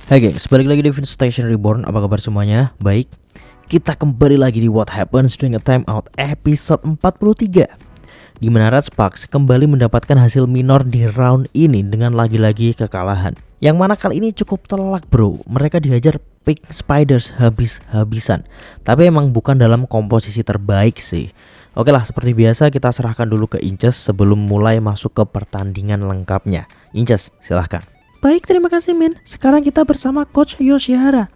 Hai gengs, balik lagi di Vince Station Reborn. Apa kabar semuanya? Baik. Kita kembali lagi di What Happens During a Timeout episode 43, di mana Red Sparks kembali mendapatkan hasil minor di round ini dengan lagi-lagi kekalahan. Yang mana kali ini cukup telak bro. Mereka dihajar Pink Spiders habis-habisan. Tapi emang bukan dalam komposisi terbaik sih. Oke lah, seperti biasa kita serahkan dulu ke Inces sebelum mulai masuk ke pertandingan lengkapnya. Inces, silahkan. Baik, terima kasih Min. Sekarang kita bersama Coach Yoshihara.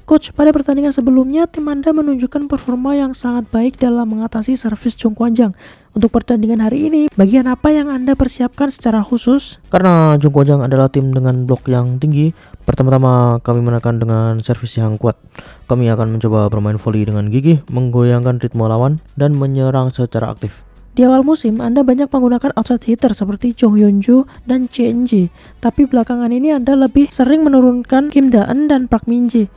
Coach, pada pertandingan sebelumnya tim Anda menunjukkan performa yang sangat baik dalam mengatasi servis Jongkwanjang. Untuk pertandingan hari ini, bagian apa yang Anda persiapkan secara khusus? Karena Jongkwanjang adalah tim dengan blok yang tinggi, pertama-tama kami menekan dengan servis yang kuat. Kami akan mencoba bermain volley dengan gigih, menggoyangkan ritme lawan, dan menyerang secara aktif. Di awal musim, Anda banyak menggunakan outside hitter seperti Jong Hyunju dan CNG. Tapi belakangan ini Anda lebih sering menurunkan Kim Da-eun dan Park Min-ji.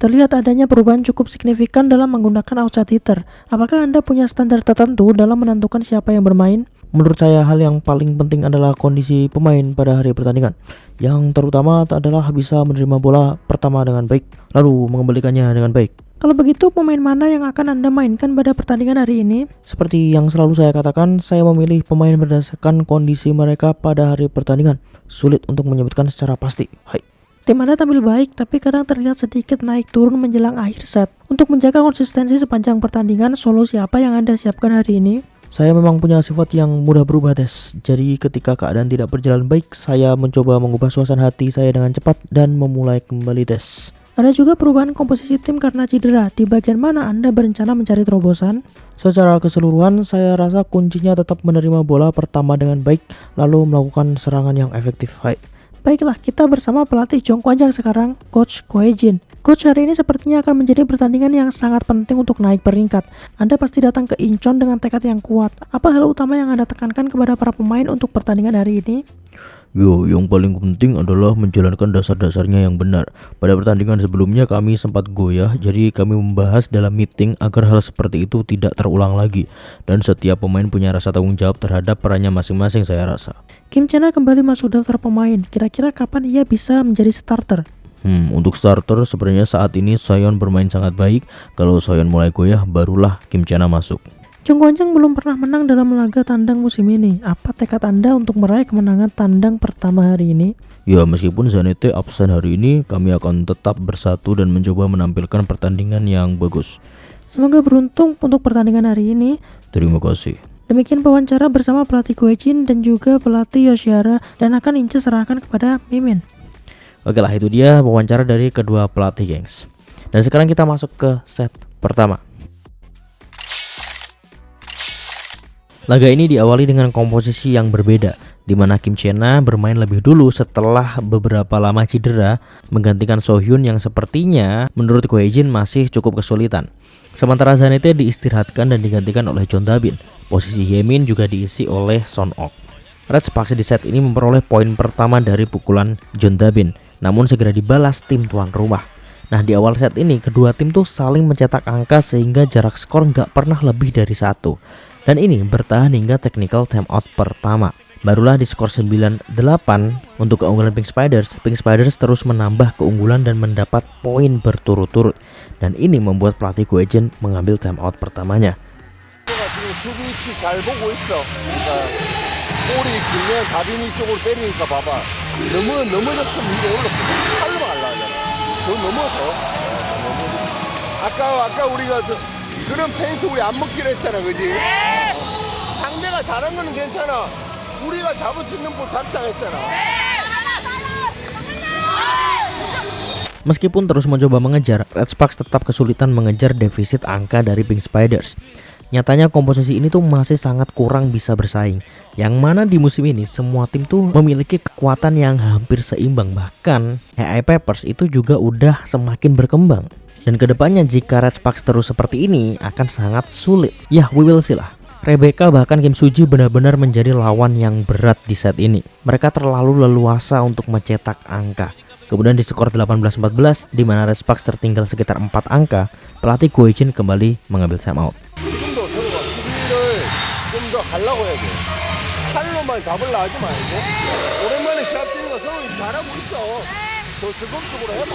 Terlihat adanya perubahan cukup signifikan dalam menggunakan outside hitter. Apakah Anda punya standar tertentu dalam menentukan siapa yang bermain? Menurut saya hal yang paling penting adalah kondisi pemain pada hari pertandingan. Yang terutama adalah bisa menerima bola pertama dengan baik, lalu mengembalikannya dengan baik. Kalau begitu, pemain mana yang akan Anda mainkan pada pertandingan hari ini? Seperti yang selalu saya katakan, saya memilih pemain berdasarkan kondisi mereka pada hari pertandingan. Sulit untuk menyebutkan secara pasti. Hai. Tim Anda tampil baik, tapi kadang terlihat sedikit naik turun menjelang akhir set. Untuk menjaga konsistensi sepanjang pertandingan, solusi apa yang Anda siapkan hari ini? Saya memang punya sifat yang mudah berubah, Des. Jadi ketika keadaan tidak berjalan baik, saya mencoba mengubah suasana hati saya dengan cepat dan memulai kembali, Des. Ada juga perubahan komposisi tim karena cedera. Di bagian mana Anda berencana mencari terobosan? Secara keseluruhan, saya rasa kuncinya tetap menerima bola pertama dengan baik, lalu melakukan serangan yang efektif. Hai. Baiklah, kita bersama pelatih Jongkwanjang sekarang, Coach Ko Hye-jin. Coach, hari ini sepertinya akan menjadi pertandingan yang sangat penting untuk naik peringkat. Anda pasti datang ke Incheon dengan tekad yang kuat. Apa hal utama yang Anda tekankan kepada para pemain untuk pertandingan hari ini? Yang paling penting adalah menjalankan dasar-dasarnya yang benar. Pada pertandingan sebelumnya kami sempat goyah, jadi kami membahas dalam meeting agar hal seperti itu tidak terulang lagi. Dan setiap pemain punya rasa tanggung jawab terhadap perannya masing-masing, saya rasa. Kim Chena kembali masuk daftar pemain. Kira-kira kapan ia bisa menjadi starter? Untuk starter sebenarnya saat ini Soyeon bermain sangat baik. Kalau Soyeon mulai goyah, barulah Kim Chena masuk. Jongkwanjang belum pernah menang dalam laga tandang musim ini. Apa tekad Anda untuk meraih kemenangan tandang pertama hari ini? Ya, meskipun Zanete absen hari ini, kami akan tetap bersatu dan mencoba menampilkan pertandingan yang bagus. Semoga beruntung untuk pertandingan hari ini. Terima kasih. Demikian wawancara bersama pelatih Ko Hye-jin dan juga pelatih Yoshihara, dan akan Ince serahkan kepada Mimin. Oke lah, itu dia wawancara dari kedua pelatih, gengs. Dan sekarang kita masuk ke set pertama. Laga ini diawali dengan komposisi yang berbeda, di mana Kim Chena bermain lebih dulu setelah beberapa lama cedera, menggantikan Sohyun yang sepertinya menurut Ko Hye-jin masih cukup kesulitan. Sementara Zanete diistirahatkan dan digantikan oleh John Dabin. Posisi Yemin juga diisi oleh Son Ok. Red Sparks di set ini memperoleh poin pertama dari pukulan John Dabin, namun segera dibalas tim tuan rumah. Nah, di awal set ini kedua tim tuh saling mencetak angka sehingga jarak skor nggak pernah lebih dari 1. Dan ini bertahan hingga technical timeout pertama. Barulah di skor 9-8 untuk keunggulan Pink Spiders. Pink Spiders terus menambah keunggulan dan mendapat poin berturut-turut. Dan ini membuat pelatih Ko Hye-jin mengambil timeout pertamanya. 그런 페인트 우리 안 먹기로 했잖아, 그지? 상대가 잘한 거는 괜찮아. 우리가 잡을 수 있는 볼 잡자 했잖아. Meskipun terus mencoba mengejar, Red Sparks tetap kesulitan mengejar defisit angka dari Pink Spiders. Nyatanya komposisi ini tuh masih sangat kurang bisa bersaing. Yang mana di musim ini semua tim tuh memiliki kekuatan yang hampir seimbang. Bahkan AI Peppers itu juga udah semakin berkembang. Dan kedepannya jika Red Sparks terus seperti ini akan sangat sulit. Ya, we will see lah. Rebecca bahkan Kim Suji benar-benar menjadi lawan yang berat di set ini. Mereka terlalu leluasa untuk mencetak angka. Kemudian di skor 18-14 di mana Red Sparks tertinggal sekitar 4 angka, pelatih Ko Hye-jin kembali mengambil timeout. 지금도 서로가 수비를 좀 더 하려고 해야 돼. 팔로만 잡으려 하지 말고 오랜만에 시합 뛰니까 서로 잘하고 있어. 더 적극적으로 해봐.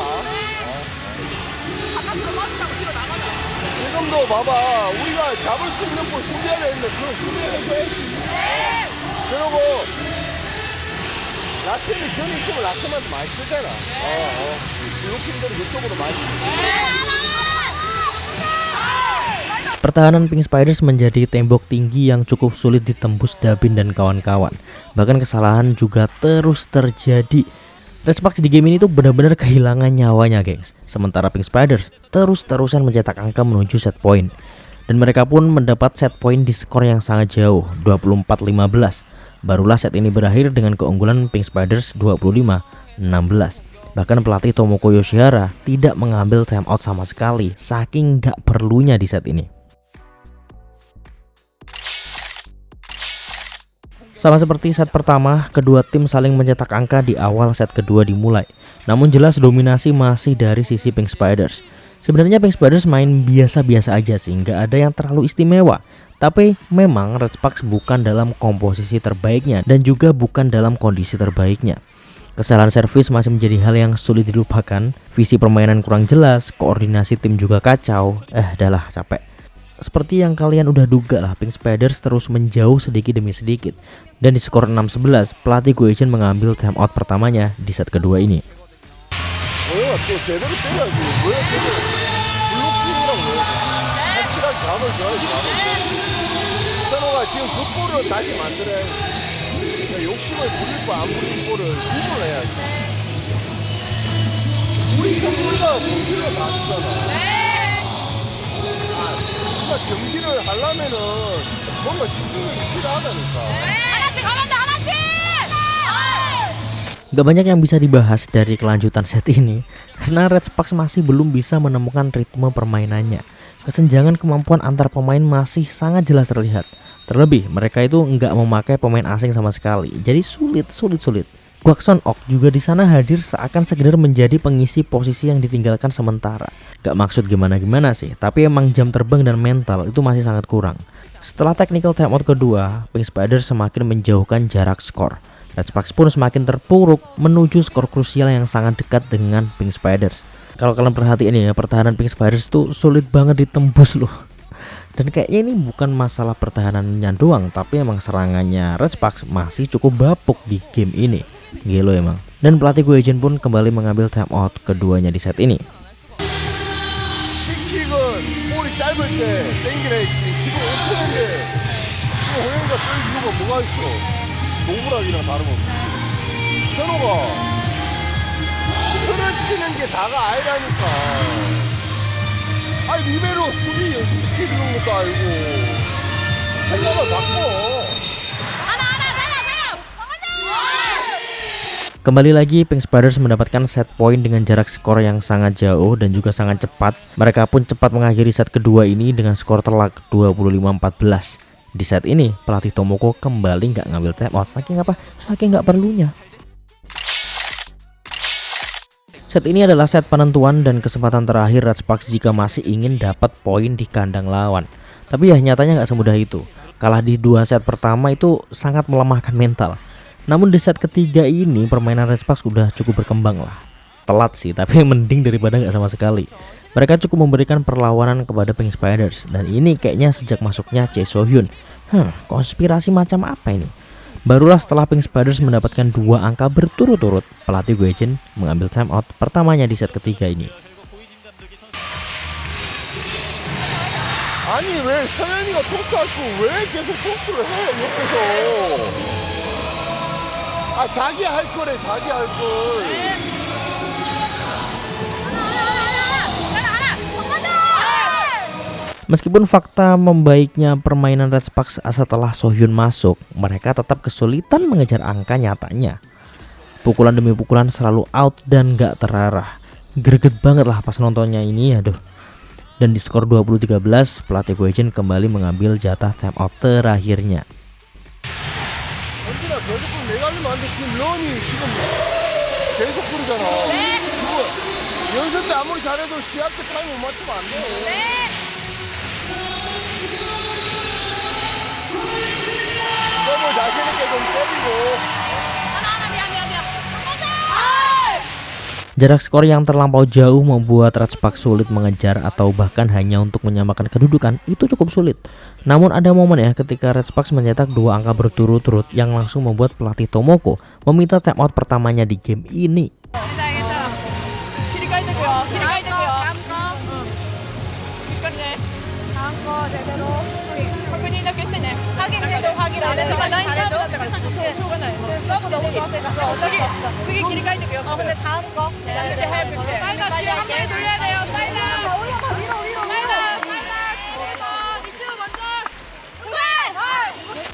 지금도 봐봐. 우리가 잡을 수 있는 볼 수비해야 되는데 그걸 수비해줘야지. 그리고 라스트비 전이 있으면 라스트한테 많이 쓰잖아. 블루킹들은 이쪽으로 많이 쓰지. Pertahanan Pink Spiders menjadi tembok tinggi yang cukup sulit ditembus Dabin dan kawan-kawan. Bahkan kesalahan juga terus terjadi. Red Sparks di game ini tuh benar-benar kehilangan nyawanya, gengs. Sementara Pink Spiders terus-terusan mencetak angka menuju set point. Dan mereka pun mendapat set point di skor yang sangat jauh, 24-15. Barulah set ini berakhir dengan keunggulan Pink Spiders 25-16. Bahkan pelatih Tomoko Yoshihara tidak mengambil timeout sama sekali, saking gak perlunya di set ini. Sama seperti set pertama, kedua tim saling mencetak angka di awal set kedua dimulai. Namun jelas dominasi masih dari sisi Pink Spiders. Sebenarnya Pink Spiders main biasa-biasa aja sih, nggak ada yang terlalu istimewa. Tapi memang Red Sparks bukan dalam komposisi terbaiknya dan juga bukan dalam kondisi terbaiknya. Kesalahan servis masih menjadi hal yang sulit dilupakan. Visi permainan kurang jelas, koordinasi tim juga kacau. Dah capek. Seperti yang kalian udah duga lah, Pink Spiders terus menjauh sedikit demi sedikit. Dan di skor 6-11, pelatih Goichen mengambil timeout pertamanya di set kedua ini. 경기를 하려면은 뭔가 집중력이 필요하다니까. 하나씩. Gak banyak yang bisa dibahas dari kelanjutan set ini karena Red Sparks masih belum bisa menemukan ritme permainannya. Kesenjangan kemampuan antar pemain masih sangat jelas terlihat. Terlebih mereka itu nggak memakai pemain asing sama sekali, jadi sulit. Gwakson Ok juga di sana hadir seakan sekedar menjadi pengisi posisi yang ditinggalkan sementara. Gak maksud gimana-gimana sih, tapi emang jam terbang dan mental itu masih sangat kurang. Setelah technical timeout kedua, Pink Spiders semakin menjauhkan jarak skor. Red Sparks pun semakin terpuruk menuju skor krusial yang sangat dekat dengan Pink Spiders. Kalau kalian perhatiin ya, pertahanan Pink Spiders tuh sulit banget ditembus loh. Dan kayaknya ini bukan masalah pertahanannya doang, tapi emang serangannya Red Sparks masih cukup bapuk di game ini. Gelo emang. Dan pelatih Goichen pun kembali mengambil timeout keduanya di set ini. 킥은 볼이 짧을 때 땡기라 했지. 지금 오픈인데 호영이가 뜰 이유가 뭐가 있어? 노브락이랑 다름없지. 선호가 틀어치는 게 다가 아니라니까. 아니 리베로 수비 연습시켜주는 것도 알고 생각을 바꿔. Kembali lagi Pink Spiders mendapatkan set point dengan jarak skor yang sangat jauh dan juga sangat cepat. Mereka pun cepat mengakhiri set kedua ini dengan skor telak 25-14. Di set ini pelatih Tomoko kembali nggak ngambil timeout, saking nggak perlunya. Set ini adalah set penentuan dan kesempatan terakhir Red Sparks jika masih ingin dapat poin di kandang lawan. Tapi ya nyatanya nggak semudah itu. Kalah di dua set pertama itu sangat melemahkan mental. Namun di set ketiga ini permainan Red Sparks udah cukup berkembang lah. Telat sih, tapi mending daripada nggak sama sekali. Mereka cukup memberikan perlawanan kepada Pink Spiders. Dan ini kayaknya sejak masuknya Chae So-hyun. Konspirasi macam apa ini? Barulah setelah Pink Spiders mendapatkan 2 angka berturut-turut, pelatih Goichen mengambil timeout pertamanya di set ketiga ini. 아니 왜 서현이가 토스할 거 왜 계속 토스를 해 옆에서? 아 자기 할 거래 자기 할 걸. Meskipun fakta membaiknya permainan Red Sparks setelah So-hyun masuk, mereka tetap kesulitan mengejar angka nyatanya. Pukulan demi pukulan selalu out dan gak terarah. Greget banget lah pas nontonnya ini, aduh. Dan di skor 20-13, pelatih Goichen kembali mengambil jatah timeout terakhirnya. 현진아 계속 내가 하면 안 돼. 지금 런이 지금 계속 그러잖아. 그거 연습 때 아무리 잘해도 시합 때 타이밍 못 맞추면 안 돼. 서브 자신 있게 좀 때리고. Jarak skor yang terlampau jauh membuat Red Sparks sulit mengejar atau bahkan hanya untuk menyamakan kedudukan itu cukup sulit. Namun ada momen ya ketika Red Sparks mencetak 2 angka berturut-turut yang langsung membuat pelatih Tomoko meminta timeout pertamanya di game ini.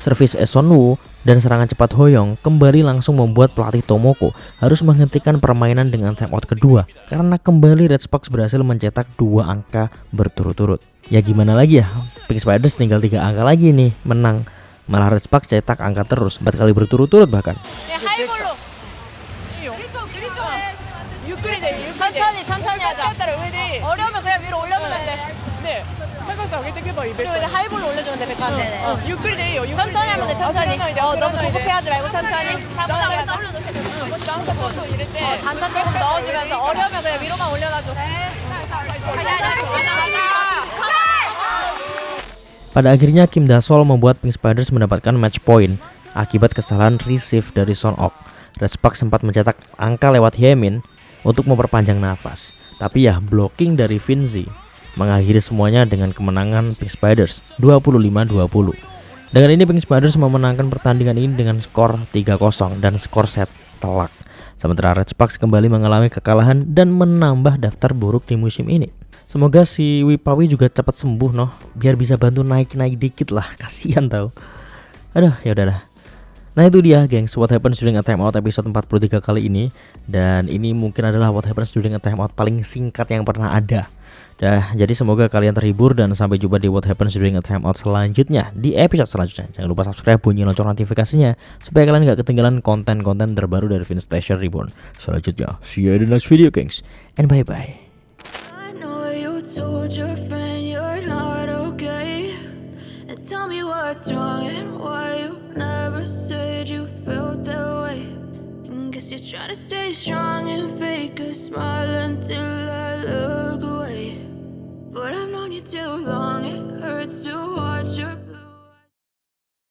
Servis Esonwu dan serangan cepat Hoyong kembali langsung membuat pelatih Tomoko harus menghentikan permainan dengan timeout kedua karena kembali Red Sparks berhasil mencetak 2 angka berturut-turut. Ya gimana lagi ya, Pink Spiders tinggal 3 angka lagi nih menang. Malah Red Sparks cetak angka terus 4 kali berturut-turut bahkan. 천천히 하자. 어려우면 그냥 위로 올려놓으면 돼. 네. 그리고 이제 하이볼로 올려주면 돼, 백한테. 천천히 하면 돼, 천천히. 너무 조급해하지 말고 천천히. 잡으다가 단차 조금 넣어주면서 어려우면 그냥 위로만 올려놔줘. Pada akhirnya Kim Da-sol membuat Pink Spiders mendapatkan match point akibat kesalahan receive dari Son Ok. Red Sparks sempat mencetak angka lewat Hyemin untuk memperpanjang nafas, tapi ya blocking dari Vinci mengakhiri semuanya dengan kemenangan Pink Spiders 25-20. Dengan ini Pink Spiders memenangkan pertandingan ini dengan skor 3-0 dan skor set telak. Sementara Red Sparks kembali mengalami kekalahan dan menambah daftar buruk di musim ini. Semoga si Wipawi juga cepat sembuh noh, biar bisa bantu naik dikit lah, kasihan tau. Aduh, ya udahlah. Nah itu dia gengs, What Happens During a Timeout episode 43 kali ini. Dan ini mungkin adalah What Happens During a Timeout paling singkat yang pernah ada. Jadi semoga kalian terhibur dan sampai jumpa di What Happens During a Timeout selanjutnya, di episode selanjutnya. Jangan lupa subscribe, bunyi lonceng notifikasinya supaya kalian gak ketinggalan konten-konten terbaru dari Vince Station Reborn selanjutnya. See you in the next video gengs, and bye bye. Told your friend you're not okay, and tell me what's wrong and why you never said you felt that way. And guess you're trying to stay strong and fake a smile until I look away. But I've known you too long, it hurts to watch.